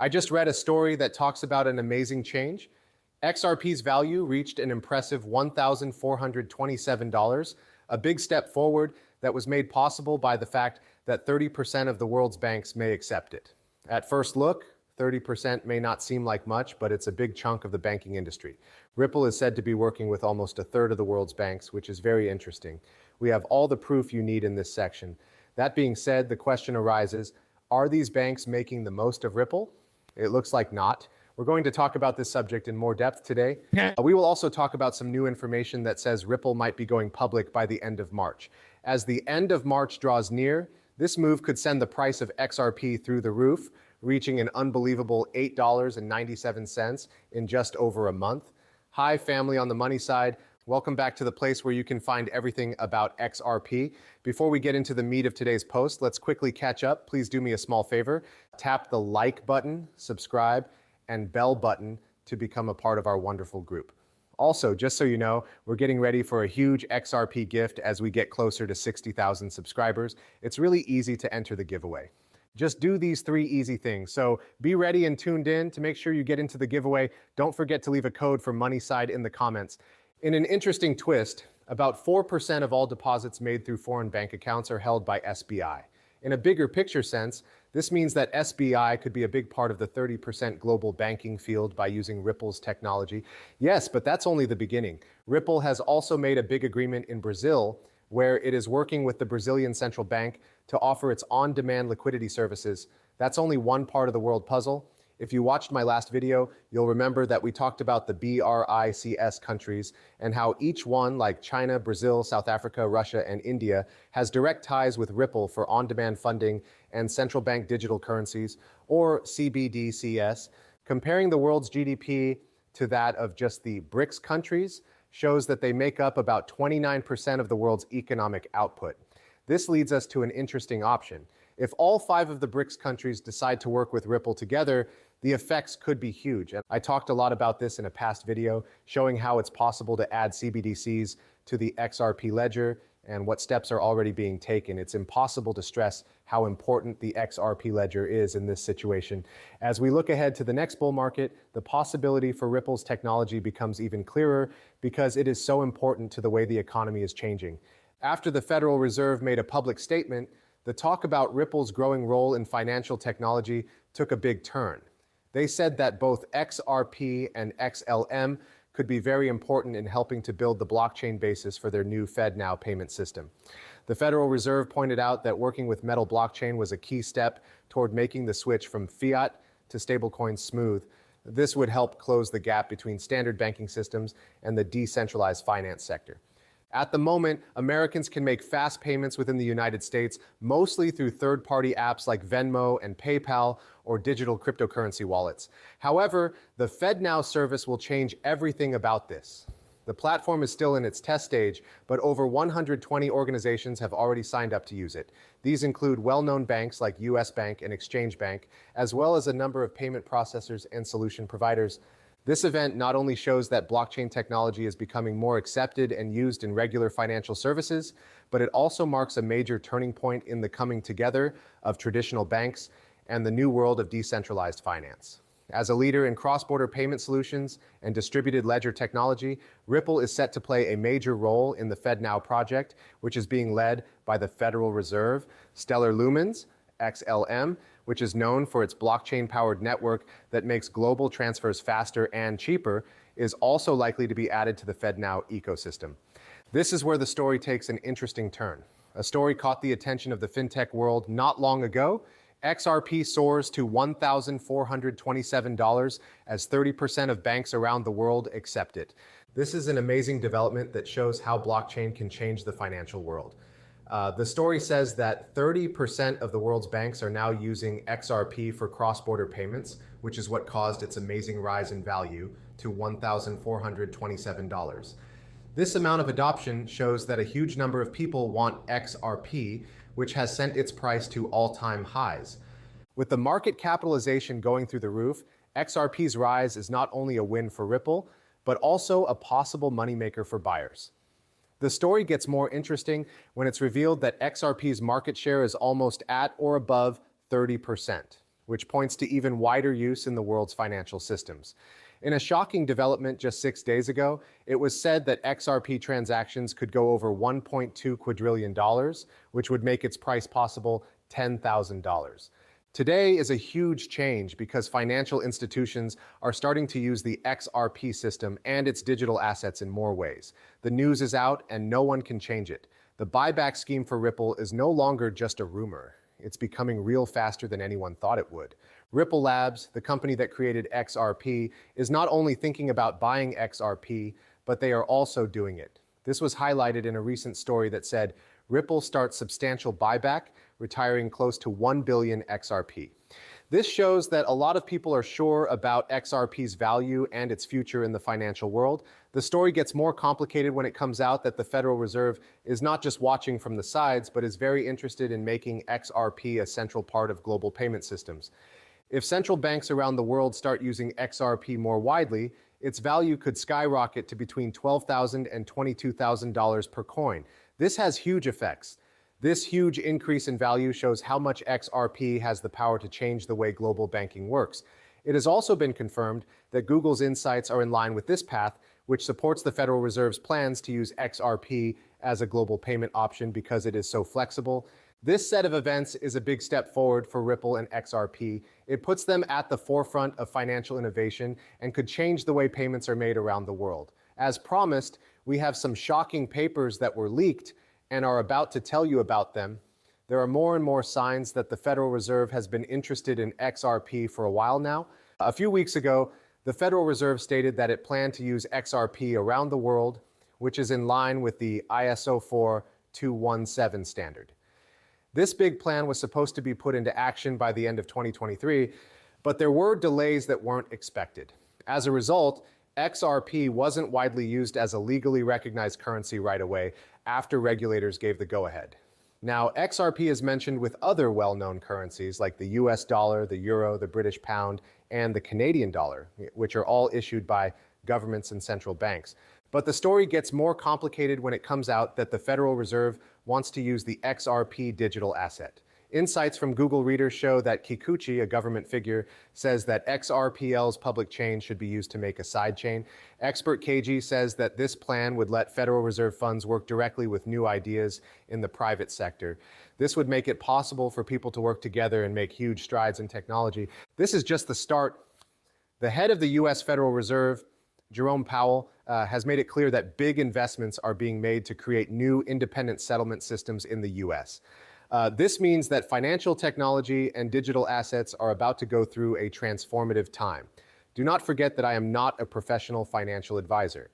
I just read a story that talks about an amazing change. XRP's value reached an impressive $1,427, a big step forward that was made possible by the fact that 30% of the world's banks may accept it. At first look, 30% may not seem like much, but it's a big chunk of the banking industry. Ripple is said to be working with almost a third of the world's banks, which is very interesting. We have all the proof you need in this section. That being said, the question arises, are these banks making the most of Ripple? It looks like not. We're going to talk about this subject in more depth today. We will also talk about some new information that says Ripple might be going public by the end of March. As the end of March draws near, this move could send the price of XRP through the roof, reaching an unbelievable $8.97 in just over a month. Hi, family on the money side. Welcome back to the place where you can find everything about XRP. Before we get into the meat of today's post, let's quickly catch up. Please do me a small favor. Tap the like button, subscribe, and bell button to become a part of our wonderful group. Also, just so you know, we're getting ready for a huge XRP gift as we get closer to 60,000 subscribers. It's really easy to enter the giveaway. Just do these 3 easy things. So be ready and tuned in to make sure you get into the giveaway. Don't forget to leave a code for MoneySide in the comments. In an interesting twist, about 4% of all deposits made through foreign bank accounts are held by SBI. In a bigger picture sense, this means that SBI could be a big part of the 30% global banking field by using Ripple's technology. Yes, but that's only the beginning. Ripple has also made a big agreement in Brazil where it is working with the Brazilian central bank to offer its on-demand liquidity services. That's only one part of the world puzzle. If you watched my last video, you'll remember that we talked about the BRICS countries and how each one, like China, Brazil, South Africa, Russia, and India, has direct ties with Ripple for on-demand funding and central bank digital currencies, or CBDCs. Comparing the world's GDP to that of just the BRICS countries shows that they make up about 29% of the world's economic output. This leads us to an interesting option. If all 5 of the BRICS countries decide to work with Ripple together, the effects could be huge. And I talked a lot about this in a past video, showing how it's possible to add CBDCs to the XRP ledger and what steps are already being taken. It's impossible to stress how important the XRP ledger is in this situation. As we look ahead to the next bull market, the possibility for Ripple's technology becomes even clearer because it is so important to the way the economy is changing. After the Federal Reserve made a public statement, the talk about Ripple's growing role in financial technology took a big turn. They said that both XRP and XLM could be very important in helping to build the blockchain basis for their new FedNow payment system. The Federal Reserve pointed out that working with Metal blockchain was a key step toward making the switch from fiat to stablecoins smooth. This would help close the gap between standard banking systems and the decentralized finance sector. At the moment, Americans can make fast payments within the United States, mostly through third-party apps like Venmo and PayPal or digital cryptocurrency wallets. However, the FedNow service will change everything about this. The platform is still in its test stage, but over 120 organizations have already signed up to use it. These include well-known banks like US Bank and Exchange Bank, as well as a number of payment processors and solution providers. This event not only shows that blockchain technology is becoming more accepted and used in regular financial services, but it also marks a major turning point in the coming together of traditional banks and the new world of decentralized finance. As a leader in cross-border payment solutions and distributed ledger technology, Ripple is set to play a major role in the FedNow project, which is being led by the Federal Reserve. Stellar Lumens, XLM, which is known for its blockchain-powered network that makes global transfers faster and cheaper, is also likely to be added to the FedNow ecosystem. This is where the story takes an interesting turn. A story caught the attention of the fintech world not long ago. XRP soars to $1,427 as 30% of banks around the world accept it. This is an amazing development that shows how blockchain can change the financial world. The story says that 30% of the world's banks are now using XRP for cross-border payments, which is what caused its amazing rise in value to $1,427. This amount of adoption shows that a huge number of people want XRP, which has sent its price to all-time highs. With the market capitalization going through the roof, XRP's rise is not only a win for Ripple, but also a possible moneymaker for buyers. The story gets more interesting when it's revealed that XRP's market share is almost at or above 30%. which points to even wider use in the world's financial systems. In a shocking development just 6 days ago, it was said that XRP transactions could go over $1.2 quadrillion, which would make its price possible $10,000. Today is a huge change because financial institutions are starting to use the XRP system and its digital assets in more ways. The news is out and no one can change it. The buyback scheme for Ripple is no longer just a rumor. It's becoming real faster than anyone thought it would. Ripple Labs, the company that created XRP, is not only thinking about buying XRP, but they are also doing it. This was highlighted in a recent story that said, Ripple starts substantial buyback, retiring close to 1 billion XRP. This shows that a lot of people are sure about XRP's value and its future in the financial world. The story gets more complicated when it comes out that the Federal Reserve is not just watching from the sides, but is very interested in making XRP a central part of global payment systems. If central banks around the world start using XRP more widely, its value could skyrocket to between $12,000 and $22,000 per coin. This has huge effects. This huge increase in value shows how much XRP has the power to change the way global banking works. It has also been confirmed that Google's insights are in line with this path, which supports the Federal Reserve's plans to use XRP as a global payment option because it is so flexible. This set of events is a big step forward for Ripple and XRP. It puts them at the forefront of financial innovation and could change the way payments are made around the world. As promised, we have some shocking papers that were leaked and are about to tell you about them. There are more and more signs that the Federal Reserve has been interested in XRP for a while now. A few weeks ago, the Federal Reserve stated that it planned to use XRP around the world, which is in line with the ISO 4217 standard. This big plan was supposed to be put into action by the end of 2023, but there were delays that weren't expected. As a result, XRP wasn't widely used as a legally recognized currency right away after regulators gave the go-ahead. Now, XRP is mentioned with other well-known currencies like the US dollar, the euro, the British pound, and the Canadian dollar, which are all issued by governments and central banks. But the story gets more complicated when it comes out that the Federal Reserve wants to use the XRP digital asset. Insights from Google readers show that Kikuchi, a government figure, says that XRPL's public chain should be used to make a sidechain. Expert KG says that this plan would let Federal Reserve funds work directly with new ideas in the private sector. This would make it possible for people to work together and make huge strides in technology. This is just the start. The head of the US Federal Reserve, Jerome Powell, has made it clear that big investments are being made to create new independent settlement systems in the US. This means that financial technology and digital assets are about to go through a transformative time. Do not forget that I am not a professional financial advisor.